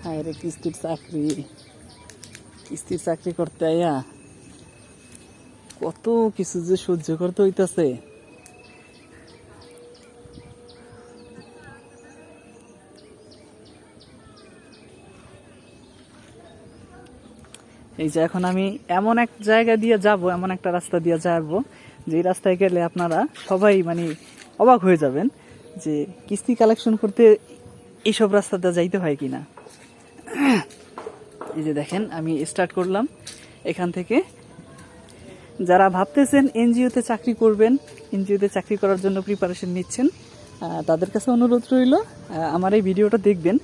আরে কিস্তির চাকরি করতে আইয়া কত কিছু যে সহ্য করতে হইতাছে। এই যে এখন আমি এমন এক জায়গা দিয়ে যাব, এমন একটা রাস্তা দিয়ে যাব যে রাস্তায় গেলে আপনারা সবাই মানে অবাক হয়ে যাবেন যে কিস্তি কালেকশন করতে এইসব রাস্তাতে যাইতে হয় কিনা। এই যে দেখেন আমি স্টার্ট করলাম এখান থেকে। যারা ভাবতেছেন এনজিওতে চাকরি করবেন, এনজিওতে চাকরি করার জন্য প্রিপারেশন নিচ্ছেন, তাদের কাছে অনুরোধ রইল আমার এই ভিডিওটা দেখবেন।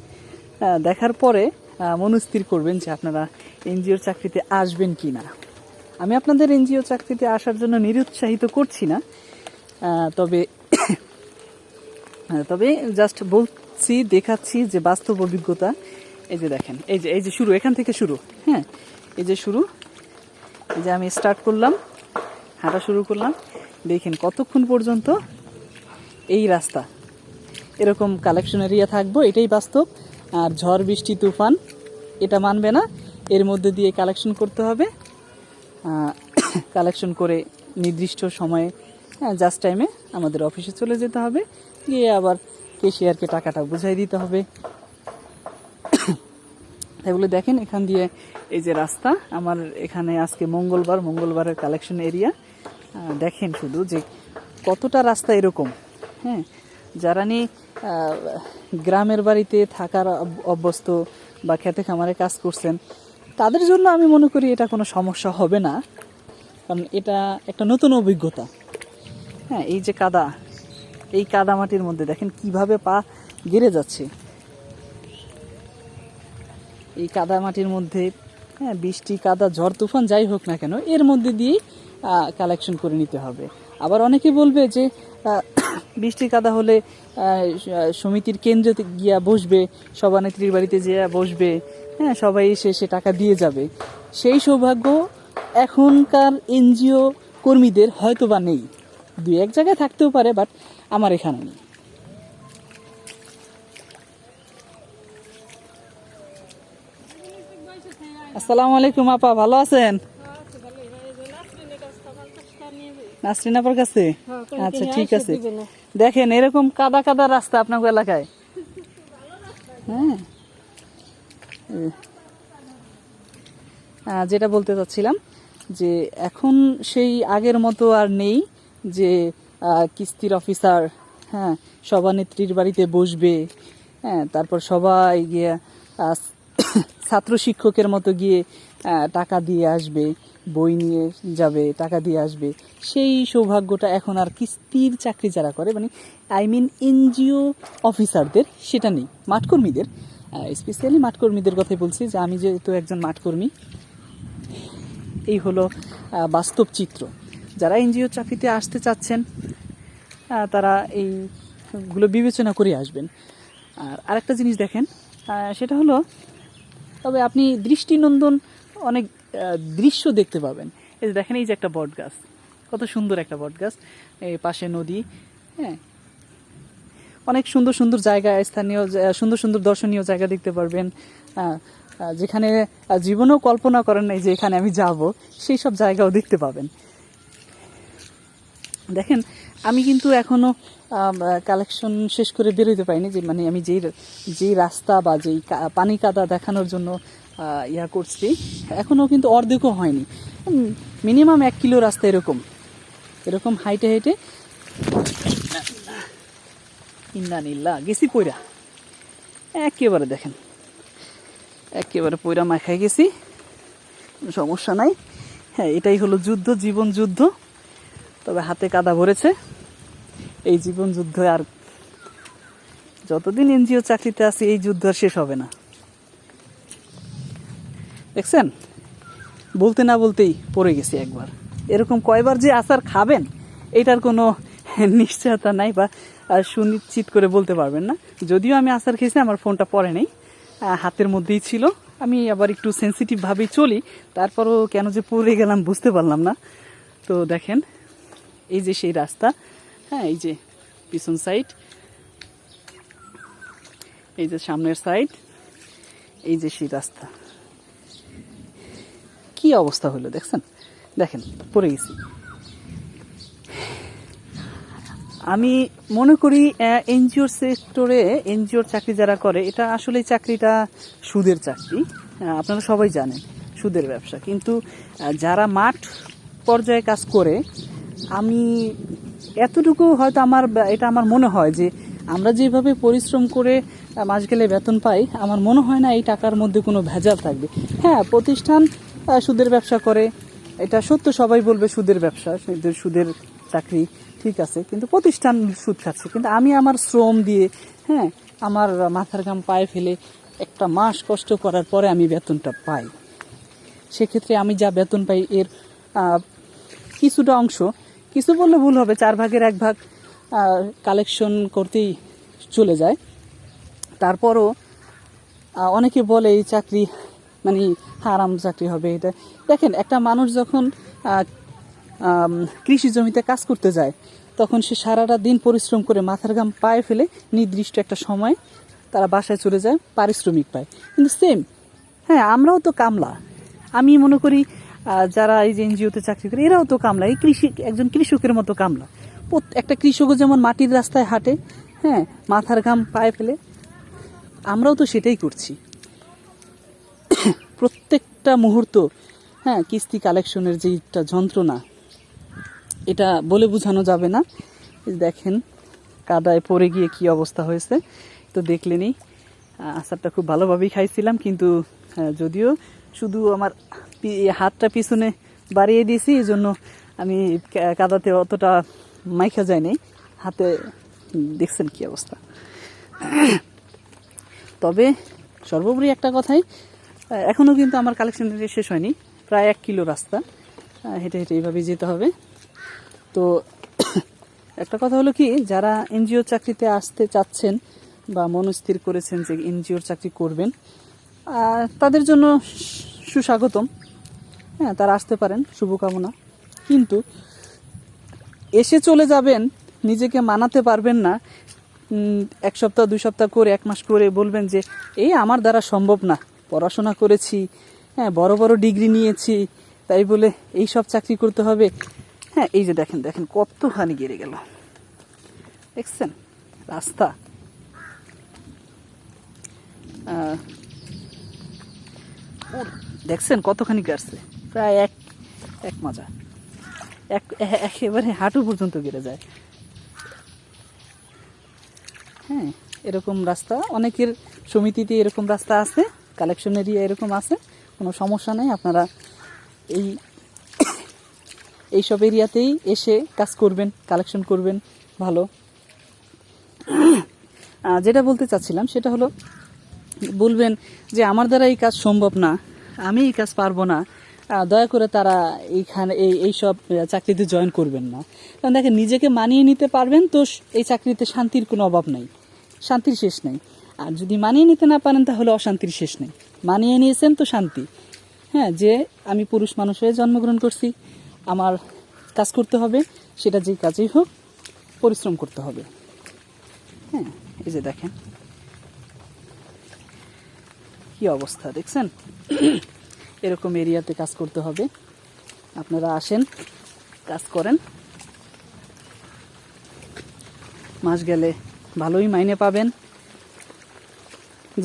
দেখার পরে মনস্থির করবেন যে আপনারা এনজিওর চাকরিতে আসবেন কি না। আমি আপনাদের এনজিও চাকরিতে আসার জন্য নিরুৎসাহিত করছি না, তবে তবে জাস্ট বলছি, দেখাচ্ছি যে বাস্তব অভিজ্ঞতা। এই যে দেখেন, এই যে শুরু, এখান থেকে শুরু। হ্যাঁ, এই যে শুরু, এই যে আমি স্টার্ট করলাম, হাঁটা শুরু করলাম। দেখেন কতক্ষণ পর্যন্ত এই রাস্তা এরকম কালেকশন এরিয়া থাকবো, এটাই বাস্তব। আর ঝড় বৃষ্টি তুফান এটা মানবে না, এর মধ্যে দিয়ে কালেকশন করতে হবে। কালেকশন করে নির্দিষ্ট সময়ে জাস্ট টাইমে আমাদের অফিসে চলে যেতে হবে, গিয়ে আবার ক্যাশিয়ারকে টাকাটা বুঝাই দিতে হবে। এগুলো দেখেন এখান দিয়ে এই যে রাস্তা আমার, এখানে আজকে মঙ্গলবারের কালেকশন এরিয়া। দেখেন শুধু যে কতটা রাস্তা এরকম। হ্যাঁ, যারা নিয়ে গ্রামের বাড়িতে থাকার অভ্যস্ত বা খেতে খামারে কাজ করছেন, তাদের জন্য আমি মনে করি এটা কোনো সমস্যা হবে না, কারণ এটা একটা নতুন অভিজ্ঞতা। হ্যাঁ, এই যে কাদা, এই কাদা মাটির মধ্যে দেখেন কিভাবে পা গেড়ে যাচ্ছে। এই কাদা মাটির মধ্যে, হ্যাঁ, বৃষ্টি কাদা ঝড় তুফান যাই হোক না কেন, এর মধ্যে দিয়েই কালেকশন করে নিতে হবে। আবার অনেকে বলবে যে বৃষ্টি কাদা হলে সমিতির কেন্দ্রে গিয়া বসবে, সভানেত্রীর বাড়িতে যেয়ে বসবে, হ্যাঁ, সবাই এসে টাকা দিয়ে যাবে। সেই সৌভাগ্য এখনকার এনজিও কর্মীদের হয়তো বা নেই, দুই এক জায়গায় থাকতেও পারে, বাট আমার এখানে নেই। আসসালামু আলাইকুম আপা, ভালো আছেন? নাসরিন আপার কাছে? আচ্ছা ঠিক আছে। দেখেন এরকম কাদা কাদা রাস্তা আপনার এলাকায়। হ্যাঁ, যেটা বলতে চাচ্ছিলাম যে এখন সেই আগের মতো আর নেই যে কিস্তির অফিসার, হ্যাঁ, সভানেত্রীর বাড়িতে বসবে, হ্যাঁ, তারপর সবাই গিয়ে ছাত্র শিক্ষকের মতো গিয়ে টাকা দিয়ে আসবে, বই নিয়ে যাবে, টাকা দিয়ে আসবে। সেই সৌভাগ্যটা এখন আর কিস্তির চাকরি যারা করে, মানে এনজিও অফিসারদের সেটা নেই। মাঠকর্মীদের, স্পেশালি মাঠকর্মীদের কথাই বলছি, যে আমি যেহেতু একজন মাঠকর্মী। এই হলো বাস্তব চিত্র। যারা এনজিও চাকরিতে আসতে চাচ্ছেন তারা এইগুলো বিবেচনা করে আসবেন। আর আরেকটা জিনিস দেখেন, সেটা হলো, তবে আপনি দৃষ্টিনন্দন অনেক দৃশ্য দেখতে পাবেন। এই যে দেখেন, এই যে একটা বট গাছ, কত সুন্দর একটা বট গাছ, এই পাশে নদী। হ্যাঁ, অনেক সুন্দর সুন্দর জায়গা, স্থানীয় সুন্দর সুন্দর দর্শনীয় জায়গা দেখতে পারবেন, যেখানে জীবনেও কল্পনা করেন নাই যে এখানে আমি যাব, সেই সব জায়গাও দেখতে পাবেন। দেখেন আমি কিন্তু এখনও কালেকশন শেষ করে বেরোতে পারিনি, যে মানে আমি যেই রাস্তা বা যেই পানি কাদা দেখানোর জন্য ইয়া করছি, এখনও কিন্তু অর্ধেকও হয়নি। মিনিমাম 1 কিলো রাস্তা এরকম হাইটে হাইটে ইন্নানিল্লাহ গেছি পয়রা, একেবারে দেখেন, একেবারে পয়রা মাখাই গেছি, সমস্যা নাই। হ্যাঁ, এটাই হলো যুদ্ধ, জীবন যুদ্ধ। তবে হাতে কাদা ভরেছে। এই জীবন যুদ্ধ আর যতদিন এনজিও চাকরিতে আছি, এই যুদ্ধ আর শেষ হবে না। দেখছেন, বলতে না বলতেই পড়ে গেছি একবার। এরকম কয়বার যে আচার খাবেন এটার কোনো নিশ্চয়তা নাই, বা সুনিশ্চিত করে বলতে পারবেন না। যদিও আমি আচার খেয়েছি, আমার ফোনটা পরে নেই, হাতের মধ্যেই ছিল। আমি আবার একটু সেন্সিটিভভাবেই চলি, তারপরও কেন যে পড়ে গেলাম বুঝতে পারলাম না। তো দেখেন এই যে সেই রাস্তা, হ্যাঁ, এই যে পিছন সাইড, এই যে সামনের সাইড, এই যে সেই রাস্তা, কি অবস্থা হলো দেখছেন, দেখেন পড়ে গেছি। আমি মনে করি এনজিওর সেক্টরে, এনজিওর চাকরি যারা করে, এটা আসলে চাকরিটা সুদের চাকরি, আপনারা সবাই জানেন সুদের ব্যবসা। কিন্তু যারা মাঠ পর্যায়ে কাজ করে, আমি এতটুকু হয়তো এটা আমার মনে হয় যে আমরা যেভাবে পরিশ্রম করে মাস গেলে বেতন পাই, আমার মনে হয় না এই টাকার মধ্যে কোনো ভেজাল থাকবে। হ্যাঁ, প্রতিষ্ঠান সুদের ব্যবসা করে, এটা সত্য, সবাই বলবে সুদের ব্যবসা, সুদের চাকরি, ঠিক আছে, কিন্তু প্রতিষ্ঠান সুদ খাচ্ছে। কিন্তু আমি আমার শ্রম দিয়ে, হ্যাঁ, আমার মাথার ঘাম পায়ে ফেলে একটা মাস কষ্ট করার পরে আমি বেতনটা পাই। সেক্ষেত্রে আমি যা বেতন পাই এর কিছুটা অংশ, কিছু বললে ভুল হবে, 4 ভাগের 1 ভাগ কালেকশন করতেই চলে যায়। তারপরও অনেকে বলে এই চাকরি মানে হারাম চাকরি হবে। এটা দেখেন, একটা মানুষ যখন কৃষি জমিতে কাজ করতে যায়, তখন সে সারাটা দিন পরিশ্রম করে মাথার ঘাম পায়ে ফেলে নির্দিষ্ট একটা সময় তারা বাসায় চলে যায়, পারিশ্রমিক পায়। কিন্তু সেম, হ্যাঁ, আমরাও তো কামলা। আমি মনে করি যারা এই যে এনজিওতে চাকরি করে, এরাও তো কামলা, এই একজন কৃষকের মতো কামলা। একটা কৃষকও যেমন মাটির রাস্তায় হাঁটে, হ্যাঁ, মাথার ঘাম পায়ে ফেলে, আমরাও তো সেটাই করছি প্রত্যেকটা মুহূর্ত। হ্যাঁ, কিস্তি কালেকশনের যে একটা যন্ত্রণা, এটা বলে বোঝানো যাবে না। দেখেন কাদায় পড়ে গিয়ে কি অবস্থা হয়েছে, তো দেখলেনই। আচারটা খুব ভালোভাবেই খাইছিলাম, কিন্তু যদিও শুধু আমার হাতটা পিছনে বাড়িয়ে দিয়েছি, এই জন্য আমি কাদাতে অতটা মাইখা যায়নি হাতে। দেখছেন কি অবস্থা। তবে সর্বোপরি একটা কথাই, এখনও কিন্তু আমার কালেকশন শেষ হয়নি, প্রায় 1 কিলো রাস্তা হেঁটে হেঁটে এইভাবেই যেতে হবে। তো একটা কথা হলো কি, যারা এনজিও চাকরিতে আসতে চাচ্ছেন বা মনস্থির করেছেন যে এনজিওর চাকরি করবেন, তাদের জন্য সুস্বাগতম। হ্যাঁ, তারা আসতে পারেন, শুভকামনা। কিন্তু এসে চলে যাবেন, নিজেকে মানাতে পারবেন না, 1 সপ্তাহ 2 সপ্তাহ করে 1 মাস করে বলবেন যে এই আমার দ্বারা সম্ভব না, পড়াশোনা করেছি, হ্যাঁ, বড় বড় ডিগ্রি নিয়েছি, তাই বলে এই সব চাকরি করতে হবে। হ্যাঁ, এই যে দেখেন দেখেন কতখানি গেড়ে গেল, দেখছেন রাস্তা। দেখছেন কতখানি গাড়ছে, প্রায় এক মাজা, একেবারে হাঁটু পর্যন্ত গেড়ে যায়। হ্যাঁ, এরকম রাস্তা অনেকের সমিতিতে এরকম রাস্তা আছে, কালেকশন এরিয়া এরকম আছে, কোনো সমস্যা নেই। আপনারা এইসব এরিয়াতেই এসে কাজ করবেন, কালেকশন করবেন ভালো। যেটা বলতে চাচ্ছিলাম সেটা হলো, বলবেন যে আমার দ্বারা এই কাজ সম্ভব না, আমি এই কাজ পারবো না, দয়া করে তারা এইখানে এইসব চাকরিতে জয়েন করবেন না। কারণ দেখেন, নিজেকে মানিয়ে নিতে পারবেন তো এই চাকরিতে শান্তির কোনো অভাব নাই, শান্তির শেষ নেই। আর যদি মানিয়ে নিতে না পারেন, তাহলে অশান্তির শেষ নেই। মানিয়ে নিয়েছেন তো শান্তি। হ্যাঁ, যে আমি পুরুষ মানুষ হয়ে জন্মগ্রহণ করছি, আমার কাজ করতে হবে, সেটা যে কাজেই হোক পরিশ্রম করতে হবে। হ্যাঁ, এই যে দেখেন কি অবস্থা, দেখছেন। এরকম এরিয়াতে কাজ করতে হবে। আপনারা আসেন, কাজ করেন, মাস গেলে ভালোই মাইনে পাবেন,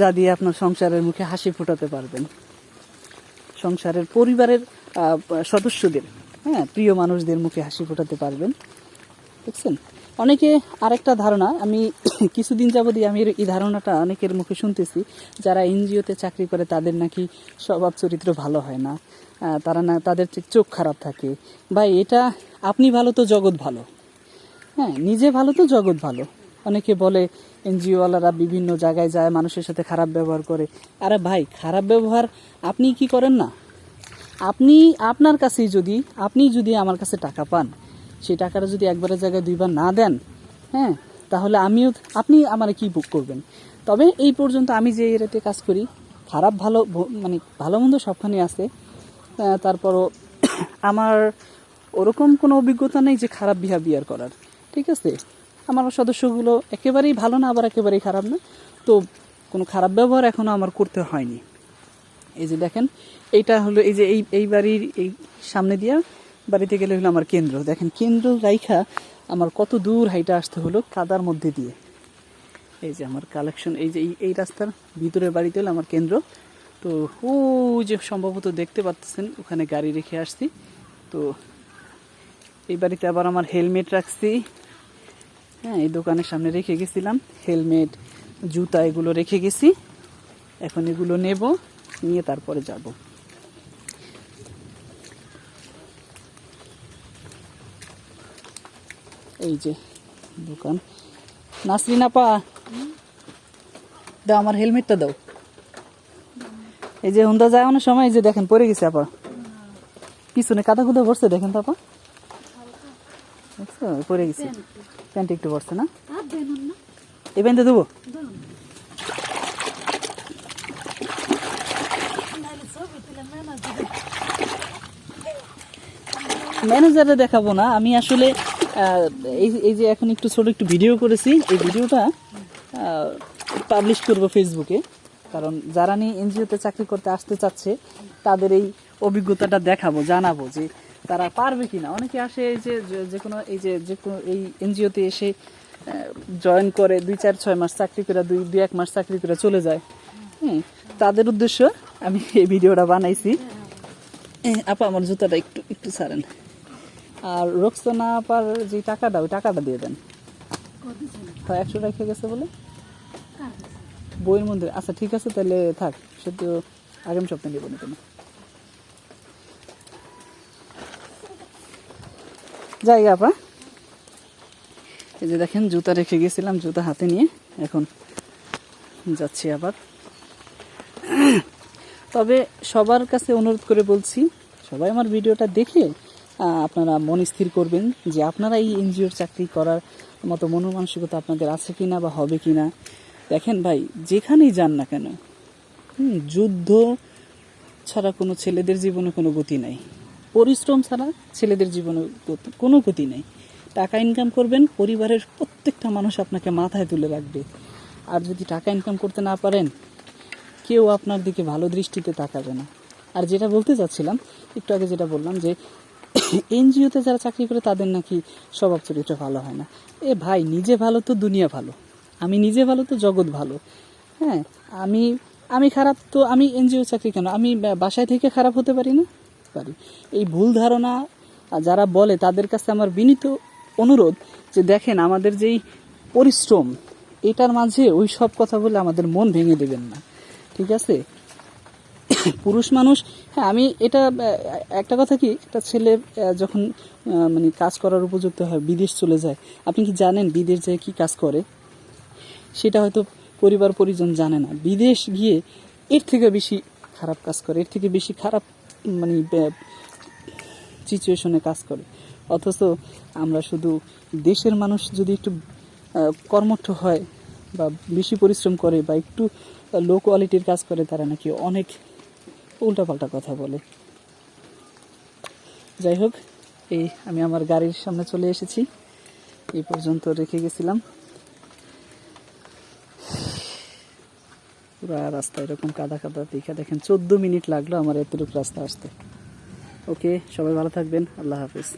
যা দিয়ে আপনার সংসারের মুখে হাসি ফোটাতে পারবেন, সংসারের পরিবারের সদস্যদের, হ্যাঁ, প্রিয় মানুষদের মুখে হাসি ফোটাতে পারবেন। দেখছেন, অনেকে আরেকটা ধারণা, আমি কিছুদিন যাবতই আমি এই ধারণাটা অনেকের মুখে শুনতেছি, যারা এনজিওতে চাকরি করে তাদের নাকি স্বভাব চরিত্র ভালো হয় না, তারা না, তাদের চোখ খারাপ থাকে। ভাই, এটা আপনি ভালো তো জগৎ ভালো। হ্যাঁ, নিজে ভালো তো জগৎ ভালো। অনেকে বলে এনজিওওয়ালারা বিভিন্ন জায়গায় যায়, মানুষের সাথে খারাপ ব্যবহার করে। আরে ভাই, খারাপ ব্যবহার আপনি কি করেন না? আপনার কাছেই আপনি যদি আমার কাছে টাকা পান, সেই টাকাটা যদি একবারের জায়গায় 2বার না দেন, হ্যাঁ, তাহলে আপনি আমার কি বুক করবেন? তবে এই পর্যন্ত আমি যে এরিয়াতে কাজ করি, খারাপ ভালো মানে ভালো মন্দ সবখানে আছে, তারপরও আমার ওরকম কোনো অভিজ্ঞতা নেই যে খারাপ বিহেভিয়ার করার। ঠিক আছে, আমার সদস্যগুলো একেবারেই ভালো না, আবার একেবারেই খারাপ না, তো কোনো খারাপ ব্যবহার এখনও আমার করতে হয়নি। এই যে দেখেন, এইটা হলো এই যে এই বাড়ির এই সামনে দিয়া বাড়িতে গেলে হলো আমার কেন্দ্র। দেখেন কেন্দ্র রাইখা আমার কত দূর হাইটা আসতে হলো কাদার মধ্যে দিয়ে। এই যে আমার কালেকশন, এই যে এই রাস্তার ভিতরের বাড়িতে হলো আমার কেন্দ্র। তো ও যে সম্ভবত দেখতে পাচ্ছেন ওখানে গাড়ি রেখে আসছি। তো এই বাড়িতে আবার আমার হেলমেট রাখছি, হ্যাঁ এই দোকানের সামনে রেখে গেছিলাম হেলমেট, জুতা এগুলো রেখে গেছি। এখন এগুলো নেব, নিয়ে তারপরে যাব। এই যে দোকান। নাসরিন আপা দাও আমার হেলমেটটা দাও। এই যে হুন্দা যায় অনেক সময়, এই যে দেখেন পড়ে গেছে আপা, পিছনে কাদা কুদা পড়ছে দেখেন তো আপা, দেখছো পড়ে গেছে, প্যান্ট একটু পড়ছে না, এই প্যান্টে দেবো। ম্যানেজারে দেখাবো না, আমি আসলে এই যে এখন একটু ছোট একটু ভিডিও করেছি, এই ভিডিওটা পাবলিশ করব ফেসবুকে। কারণ যারা নিয়ে এনজিওতে চাকরি করতে আসতে চাচ্ছে তাদের এই অভিজ্ঞতাটা দেখাবো, জানাবো যে তারা পারবে কিনা। অনেকে আসে এই যে কোনো এই এনজিওতে এসে জয়েন করে 2-4-6 মাস চাকরি করে, 2-1 মাস চাকরি করে চলে যায়। হ্যাঁ, তাদের উদ্দেশ্য আমি এই ভিডিওটা বানাইছি। আপা আমার জুতাটা একটু একটু ছাড়েন, আর রোকসানা আপার যে টাকাটা ওই টাকাটা দিয়ে দেন। 100 রেখে গেছে বলে বইয়ের মধ্যে। আচ্ছা ঠিক আছে, তাহলে থাক, সে তো আগামী সপ্তাহে নেব না তুমি। জায়গা আপা, এই যে দেখেন জুতা রেখে গেছিলাম, জুতা হাতে নিয়ে এখন যাচ্ছি আবার। তবে সবার কাছে অনুরোধ করে বলছি, সবাই আমার ভিডিওটা দেখে আপনারা মন স্থির করবেন যে আপনারা এই এনজিওর চাকরি করার মতো মনোমানসিকতা আপনাদের আছে কিনা বা হবে কিনা। দেখেন ভাই, যেখানেই যান না কেন, যুদ্ধ ছাড়া কোনো ছেলেদের জীবনে কোনো গতি নাই, পরিশ্রম ছাড়া ছেলেদের জীবনে কোনো গতি নেই। টাকা ইনকাম করবেন, পরিবারের প্রত্যেকটা মানুষ আপনাকে মাথায় তুলে রাখবে। আর যদি টাকা ইনকাম করতে না পারেন, কেউ আপনার দিকে ভালো দৃষ্টিতে তাকাবে না। আর যেটা বলতে চাচ্ছিলাম একটু আগে, যেটা বললাম যে এনজিওতে যারা চাকরি করে তাদের নাকি স্বভাব চরিত্র ভালো হয় না। এ ভাই, নিজে ভালো তো দুনিয়া ভালো, আমি নিজে ভালো তো জগৎ ভালো। হ্যাঁ, আমি খারাপ তো আমি এনজিও চাকরি কেন, আমি বাসায় থেকে খারাপ হতে পারি না? পারি। এই ভুল ধারণা যারা বলে তাদের কাছে আমার বিনীত অনুরোধ যে দেখেন আমাদের যেই পরিশ্রম, এটার মাঝে ওই সব কথা বলে আমাদের মন ভেঙে দেবেন না, ঠিক আছে? পুরুষ মানুষ, হ্যাঁ আমি এটা একটা কথা কি, একটা ছেলে যখন মানে কাজ করার উপযুক্ত হয়, বিদেশ চলে যায়, আপনি কি জানেন বিদেশ যায় কি কাজ করে? সেটা হয়তো পরিবার পরিজন জানে না। বিদেশ গিয়ে এর থেকে বেশি খারাপ কাজ করে, এর থেকে বেশি খারাপ মানে সিচুয়েশনে কাজ করে। অথচ আমরা শুধু দেশের মানুষ যদি একটু কর্মঠ হয় বা বেশি পরিশ্রম করে বা একটু লো কোয়ালিটির কাজ করে, তারা নাকি অনেক উল্টাপাল্টা কথা বলে। যাই হোক, এই আমি আমার গাড়ির সামনে চলে এসেছি, এই পর্যন্ত রেখে গেছিলাম। পুরা রাস্তা এরকম কাদা কাদা দেখে দেখেন 14 মিনিট লাগলো আমার এতটুকু রাস্তা আসতে। ওকে, সবাই ভালো থাকবেন, আল্লাহ হাফিজ।